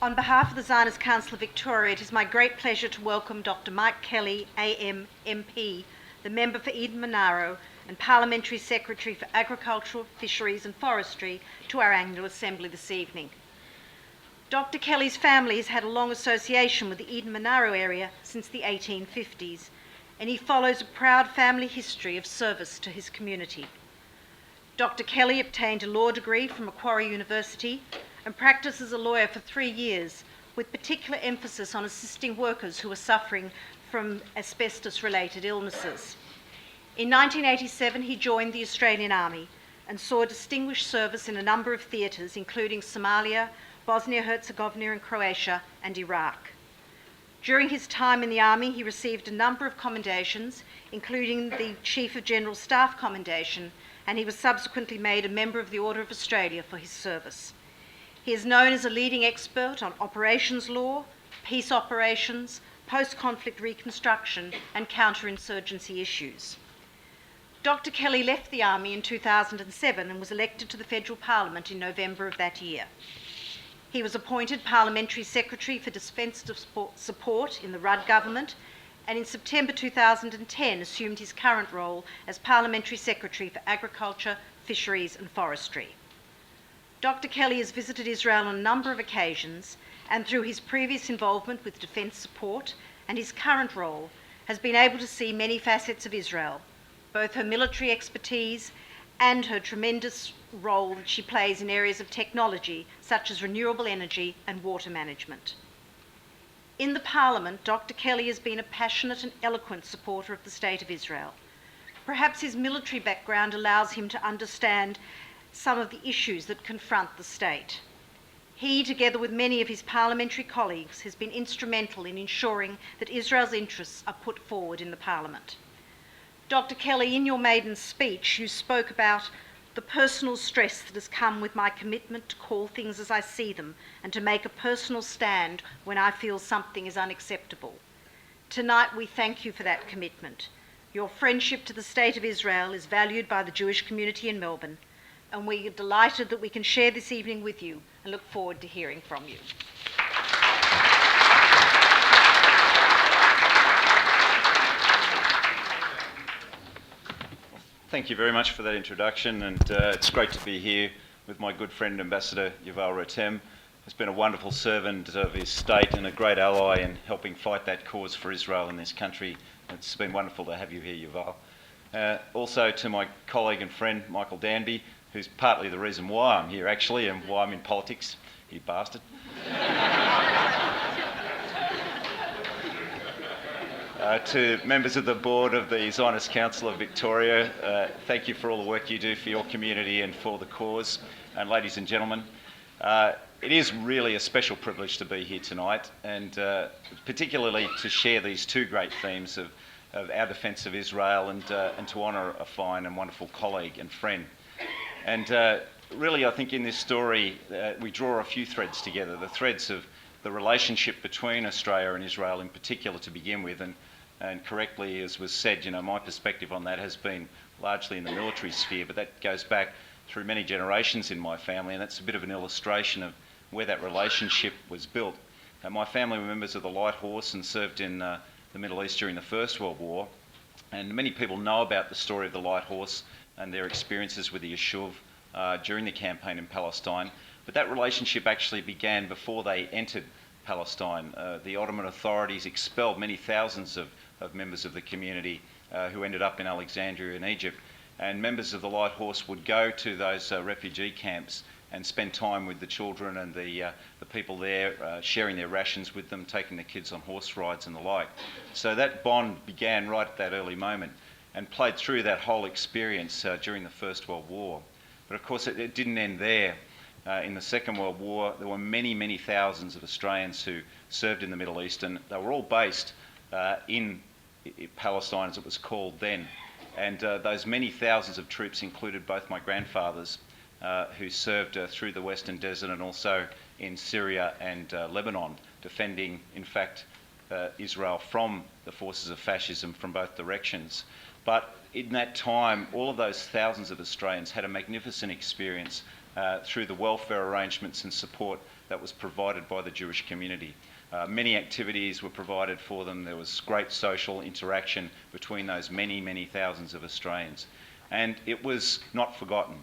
On behalf of the Zionist Council of Victoria, it is my great pleasure to welcome Dr. Mike Kelly, AM, MP, the Member for Eden-Monaro and Parliamentary Secretary for Agriculture, Fisheries and Forestry, to our annual assembly this evening. Dr. Kelly's family has had a long association with the Eden-Monaro area since the 1850s, and he follows a proud family history of service to his community. Dr. Kelly obtained a law degree from Macquarie University and practiced as a lawyer for 3 years, with particular emphasis on assisting workers who were suffering from asbestos-related illnesses. In 1987, he joined the Australian Army and saw distinguished service in a number of theatres, including Somalia, Bosnia-Herzegovina and Croatia, and Iraq. During his time in the Army, he received a number of commendations, including the Chief of General Staff commendation, and he was subsequently made a Member of the Order of Australia for his service. He is known as a leading expert on operations law, peace operations, post-conflict reconstruction, and counterinsurgency issues. Dr. Kelly left the Army in 2007 and was elected to the Federal Parliament in November of that year. He was appointed Parliamentary Secretary for Defence Support in the Rudd government, and in September 2010 assumed his current role as Parliamentary Secretary for Agriculture, Fisheries and Forestry. Dr. Kelly has visited Israel on a number of occasions, and through his previous involvement with defence support and his current role, has been able to see many facets of Israel, both her military expertise and her tremendous role that she plays in areas of technology such as renewable energy and water management. In the Parliament, Dr. Kelly has been a passionate and eloquent supporter of the State of Israel. Perhaps his military background allows him to understand some of the issues that confront the state. He, together with many of his parliamentary colleagues, has been instrumental in ensuring that Israel's interests are put forward in the Parliament. Dr. Kelly, in your maiden speech, you spoke about the personal stress that has come with my commitment to call things as I see them and to make a personal stand when I feel something is unacceptable. Tonight, we thank you for that commitment. Your friendship to the State of Israel is valued by the Jewish community in Melbourne, and we are delighted that we can share this evening with you and look forward to hearing from you. Thank you very much for that introduction, and it's great to be here with my good friend Ambassador Yuval Rotem. He's been a wonderful servant of his state and a great ally in helping fight that cause for Israel in this country. It's been wonderful to have you here, Yuval. Also to my colleague and friend Michael Danby, who's partly the reason why I'm here actually and why I'm in politics, you bastard. To members of the board of the Zionist Council of Victoria, thank you for all the work you do for your community and for the cause. And ladies and gentlemen, it is really a special privilege to be here tonight, and particularly to share these two great themes of our defence of Israel and to honour a fine and wonderful colleague and friend. And really, I think in this story, we draw a few threads together, the threads of the relationship between Australia and Israel in particular to begin with, and correctly, as was said, you know, my perspective on that has been largely in the military sphere, but that goes back through many generations in my family, and that's a bit of an illustration of where that relationship was built. My family were members of the Light Horse and served in the Middle East during the First World War, and many people know about the story of the Light Horse and their experiences with the Yishuv during the campaign in Palestine. But that relationship actually began before they entered Palestine. The Ottoman authorities expelled many thousands of members of the community who ended up in Alexandria in Egypt. And members of the Light Horse would go to those refugee camps and spend time with the children and the people there, sharing their rations with them, taking the kids on horse rides and the like. So that bond began right at that early moment and played through that whole experience during the First World War. But of course it didn't end there. In the Second World War, there were many, many thousands of Australians who served in the Middle East, and they were all based in Palestine, as it was called then. And those many thousands of troops included both my grandfathers, who served through the Western Desert and also in Syria and Lebanon, defending, in fact, Israel from the forces of fascism from both directions. But in that time, all of those thousands of Australians had a magnificent experience through the welfare arrangements and support that was provided by the Jewish community. Many activities were provided for them. There was great social interaction between those many, many thousands of Australians. And it was not forgotten.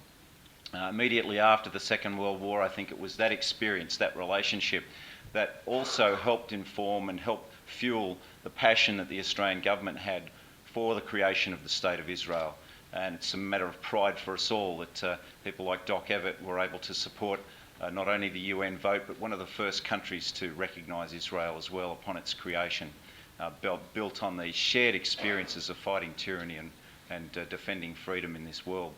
Immediately after the Second World War, I think it was that experience, that relationship, that also helped inform and help fuel the passion that the Australian government had for the creation of the State of Israel. And it's a matter of pride for us all that people like Doc Evatt were able to support not only the UN vote, but one of the first countries to recognise Israel as well upon its creation, built on the shared experiences of fighting tyranny and defending freedom in this world.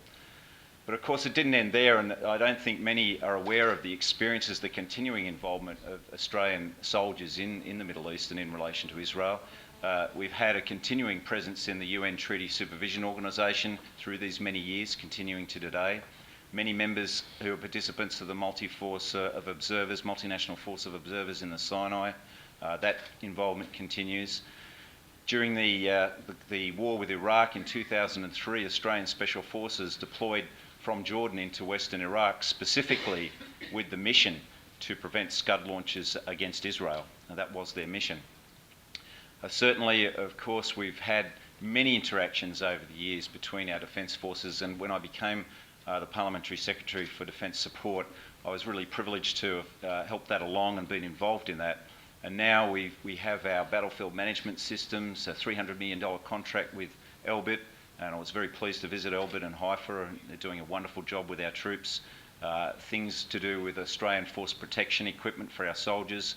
But of course it didn't end there, and I don't think many are aware of the experiences, the continuing involvement of Australian soldiers in the Middle East and in relation to Israel. We've had a continuing presence in the UN Treaty Supervision Organisation through these many years, continuing to today. Many members who are participants of the multinational force of observers in the Sinai. That involvement continues. During the war with Iraq in 2003, Australian Special Forces deployed from Jordan into Western Iraq, specifically with the mission to prevent Scud launches against Israel. Now, that was their mission. Certainly, of course, we've had many interactions over the years between our Defence Forces, and when I became the Parliamentary Secretary for Defence Support, I was really privileged to have helped that along and been involved in that. And now we have our battlefield management systems, a $300 million contract with Elbit, and I was very pleased to visit Elbit and Haifa, and they're doing a wonderful job with our troops. Things to do with Australian force protection equipment for our soldiers.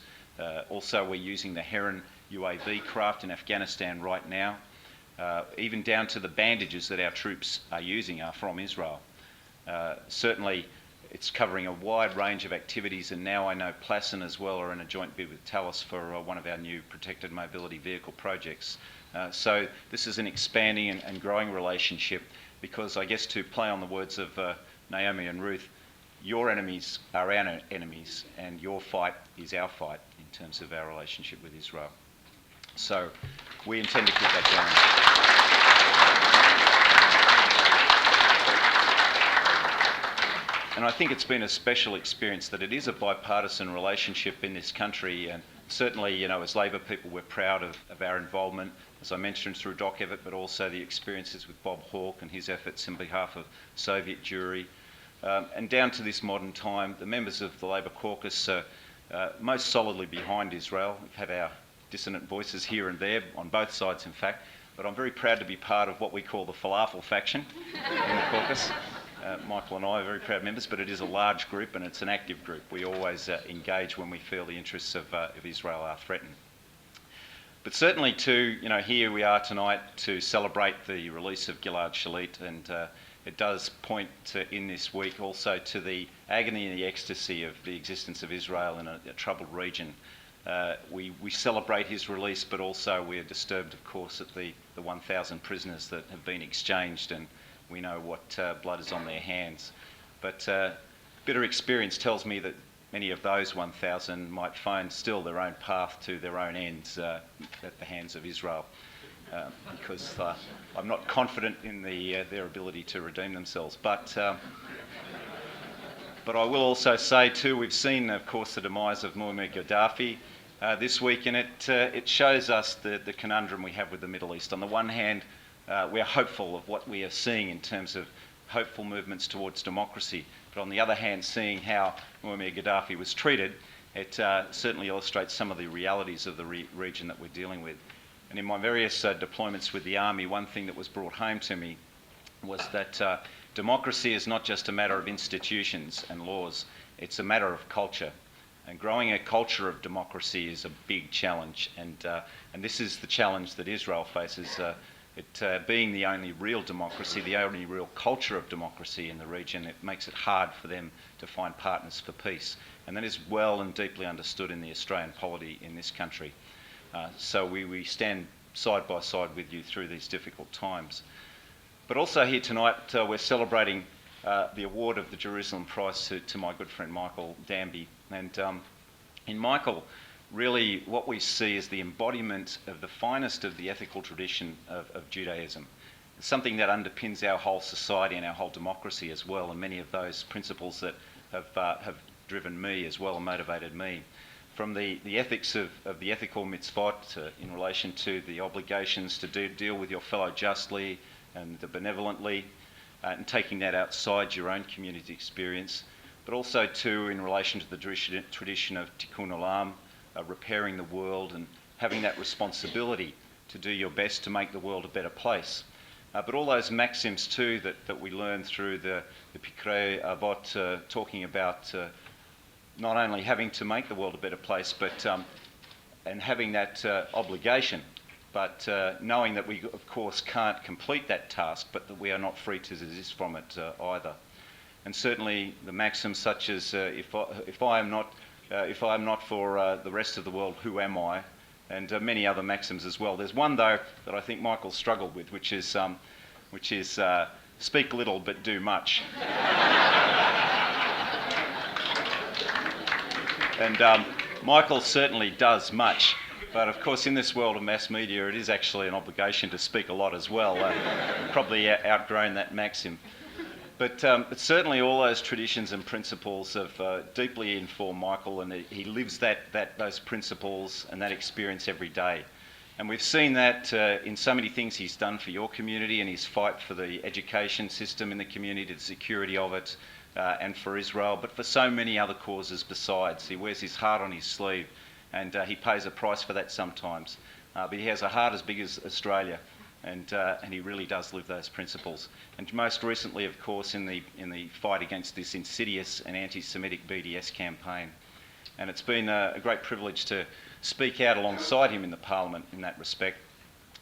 Also, we're using the Heron UAV craft in Afghanistan right now. Even down to the bandages that our troops are using are from Israel. Certainly, it's covering a wide range of activities, and now I know Plassen as well are in a joint bid with Thales for one of our new protected mobility vehicle projects. So this is an expanding and growing relationship, because I guess, to play on the words of Naomi and Ruth, your enemies are our enemies and your fight is our fight in terms of our relationship with Israel. So we intend to keep that going. And I think it's been a special experience that it is a bipartisan relationship in this country, and certainly, you know, as Labor people, we're proud of our involvement, as I mentioned, through Doc Evatt, but also the experiences with Bob Hawke and his efforts on behalf of Soviet Jewry. And down to this modern time, the members of the Labor caucus are most solidly behind Israel. We've had our dissonant voices here and there, on both sides in fact, but I'm very proud to be part of what we call the falafel faction in the caucus. Michael and I are very proud members, but it is a large group and it's an active group. We always engage when we feel the interests of Israel are threatened. But certainly too, you know, here we are tonight to celebrate the release of Gilad Shalit, and it does point in this week also to the agony and the ecstasy of the existence of Israel in a troubled region. We celebrate his release, but also we are disturbed, of course, at the 1,000 prisoners that have been exchanged, and we know what blood is on their hands. But bitter experience tells me that many of those 1,000 might find still their own path to their own ends at the hands of Israel, because I'm not confident in their ability to redeem themselves. But I will also say too, we've seen, of course, the demise of Muammar Gaddafi this week, and it shows us the conundrum we have with the Middle East. On the one hand, we are hopeful of what we are seeing in terms of hopeful movements towards democracy, but on the other hand, seeing how Muammar Gaddafi was treated, it certainly illustrates some of the realities of the region that we're dealing with. And in my various deployments with the Army, one thing that was brought home to me was that democracy is not just a matter of institutions and laws, it's a matter of culture. And growing a culture of democracy is a big challenge, and this is the challenge that Israel faces. It being the only real democracy, the only real culture of democracy in the region, it makes it hard for them to find partners for peace. And that is well and deeply understood in the Australian polity in this country. So we stand side by side with you through these difficult times. But also here tonight, we're celebrating the award of the Jerusalem Prize to my good friend Michael Danby. And in Michael, really what we see is the embodiment of the finest of the ethical tradition of Judaism. It's something that underpins our whole society and our whole democracy as well, and many of those principles that have driven me as well and motivated me. From the ethics of the ethical mitzvot in relation to the obligations to deal with your fellow justly and benevolently, and taking that outside your own community experience, but also too in relation to the tradition of tikkun olam, repairing the world and having that responsibility to do your best to make the world a better place. But all those maxims too that we learn through the Pikrei Avot, talking about not only having to make the world a better place, but and having that obligation, but knowing that we of course can't complete that task, but that we are not free to desist from it either. And certainly the maxims such as if I am not for the rest of the world, who am I? And many other maxims as well. There's one though that I think Michael struggled with, which is speak little but do much. And Michael certainly does much, but of course in this world of mass media it is actually an obligation to speak a lot as well. Probably outgrown that maxim. But certainly all those traditions and principles have deeply informed Michael, and he lives those principles and that experience every day. And we've seen that in so many things he's done for your community and his fight for the education system in the community, the security of it, and for Israel, but for so many other causes besides. He wears his heart on his sleeve, and he pays a price for that sometimes. But he has a heart as big as Australia. And he really does live those principles. And most recently, of course, in the fight against this insidious and anti-Semitic BDS campaign. And it's been a great privilege to speak out alongside him in the Parliament in that respect.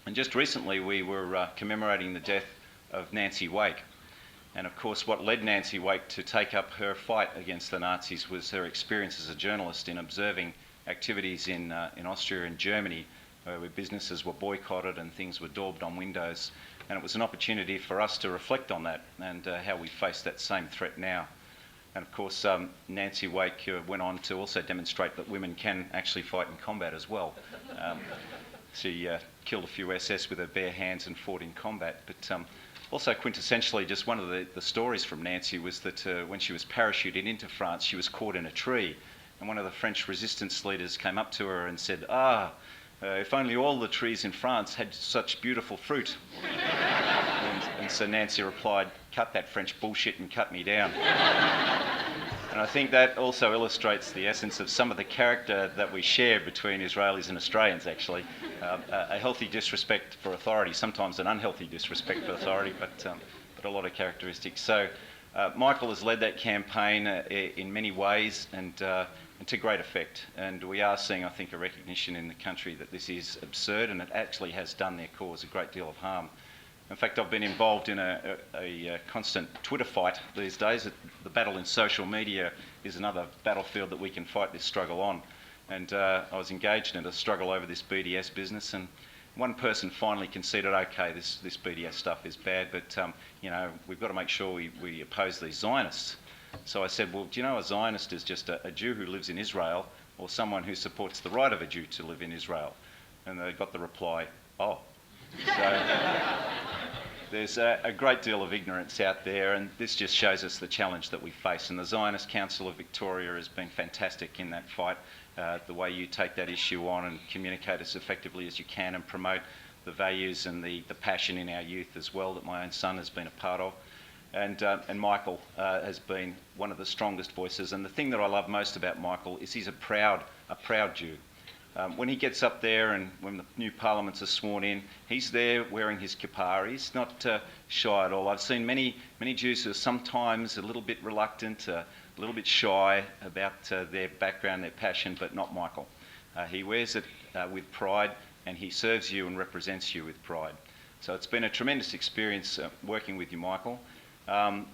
And just recently, we were commemorating the death of Nancy Wake. And of course, what led Nancy Wake to take up her fight against the Nazis was her experience as a journalist in observing activities in Austria and Germany, where businesses were boycotted and things were daubed on windows. And it was an opportunity for us to reflect on that and how we face that same threat now. And of course, Nancy Wake went on to also demonstrate that women can actually fight in combat as well. She killed a few SS with her bare hands and fought in combat. But also quintessentially, just one of the stories from Nancy was that when she was parachuted into France, she was caught in a tree. And one of the French resistance leaders came up to her and said, if only all the trees in France had such beautiful fruit. And so Nancy replied, cut that French bullshit and cut me down. And I think that also illustrates the essence of some of the character that we share between Israelis and Australians, actually. A healthy disrespect for authority, sometimes an unhealthy disrespect for authority, but a lot of characteristics. So Michael has led that campaign in many ways and to great effect. And we are seeing, I think, a recognition in the country that this is absurd and it actually has done their cause a great deal of harm. In fact, I've been involved in a constant Twitter fight these days. The battle in social media is another battlefield that we can fight this struggle on. And I was engaged in a struggle over this BDS business, and one person finally conceded, okay, this BDS stuff is bad, but we've got to make sure we oppose these Zionists. So I said, well, do you know a Zionist is just a Jew who lives in Israel or someone who supports the right of a Jew to live in Israel? And they got the reply, oh. So there's a great deal of ignorance out there, and this just shows us the challenge that we face. And the Zionist Council of Victoria has been fantastic in that fight, the way you take that issue on and communicate as effectively as you can and promote the values and the passion in our youth as well that my own son has been a part of. And Michael has been one of the strongest voices. And the thing that I love most about Michael is he's a proud Jew. When he gets up there and when the new parliaments are sworn in, he's there wearing his kippah. He's not shy at all. I've seen many Jews who are sometimes a little bit reluctant, a little bit shy about their background, their passion, but not Michael. He wears it with pride, and he serves you and represents you with pride. So it's been a tremendous experience working with you, Michael.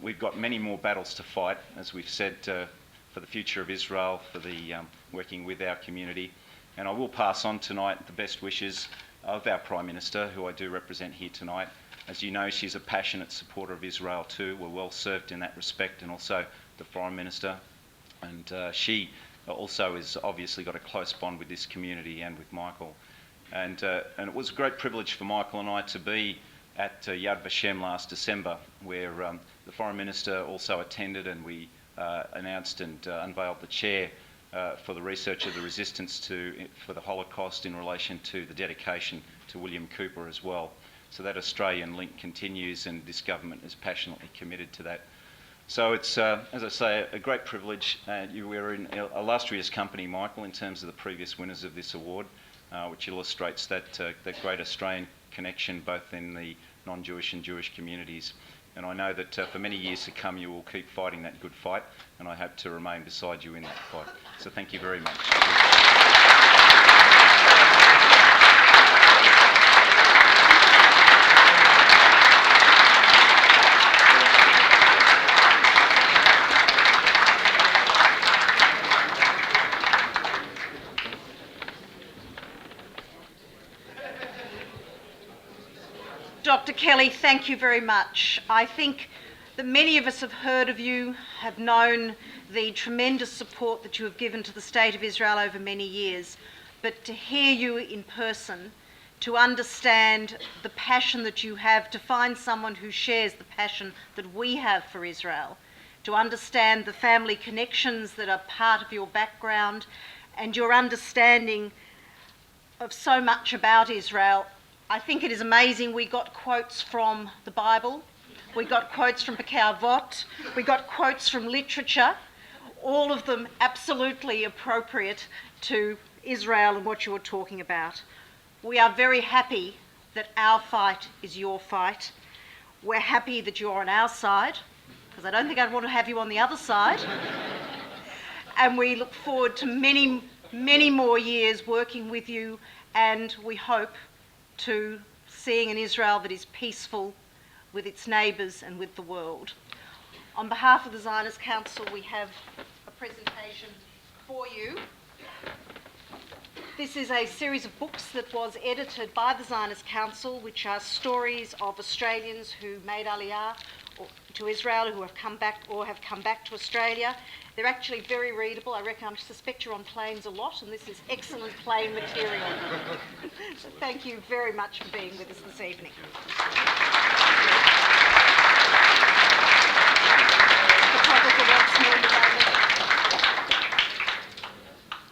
We've got many more battles to fight, as we've said, for the future of Israel, for the working with our community. And I will pass on tonight the best wishes of our Prime Minister, who I do represent here tonight. As you know, she's a passionate supporter of Israel too. We're well served in that respect, and also the Foreign Minister. And she also has obviously got a close bond with this community and with Michael. And it was a great privilege for Michael and I to be at Yad Vashem last December, where the Foreign Minister also attended, and we announced and unveiled the chair for the research of the resistance for the Holocaust in relation to the dedication to William Cooper as well. So that Australian link continues, and this government is passionately committed to that. So it's, as I say, a great privilege. You were in illustrious company, Michael, in terms of the previous winners of this award, which illustrates that great Australian connection both in the non-Jewish and Jewish communities. And I know that for many years to come you will keep fighting that good fight, and I hope to remain beside you in that fight. So thank you very much. Dr. Kelly, thank you very much. I think that many of us have heard of you, have known the tremendous support that you have given to the State of Israel over many years, but to hear you in person, to understand the passion that you have, to find someone who shares the passion that we have for Israel, to understand the family connections that are part of your background and your understanding of so much about Israel. I think it is amazing. We got quotes from the Bible, we got quotes from Pirkei Avot, we got quotes from literature, all of them absolutely appropriate to Israel and what you were talking about. We are very happy that our fight is your fight. We're happy that you're on our side, because I don't think I'd want to have you on the other side. And we look forward to many, many more years working with you, and we hope to seeing an Israel that is peaceful with its neighbours and with the world. On behalf of the Zionist Council, we have a presentation for you. This is a series of books that was edited by the Zionist Council, which are stories of Australians who made Aliyah to Israel, who have come back or have come back to Australia. They're actually very readable. I suspect you're on planes a lot, and this is excellent plane material. So thank you very much for being with us this evening.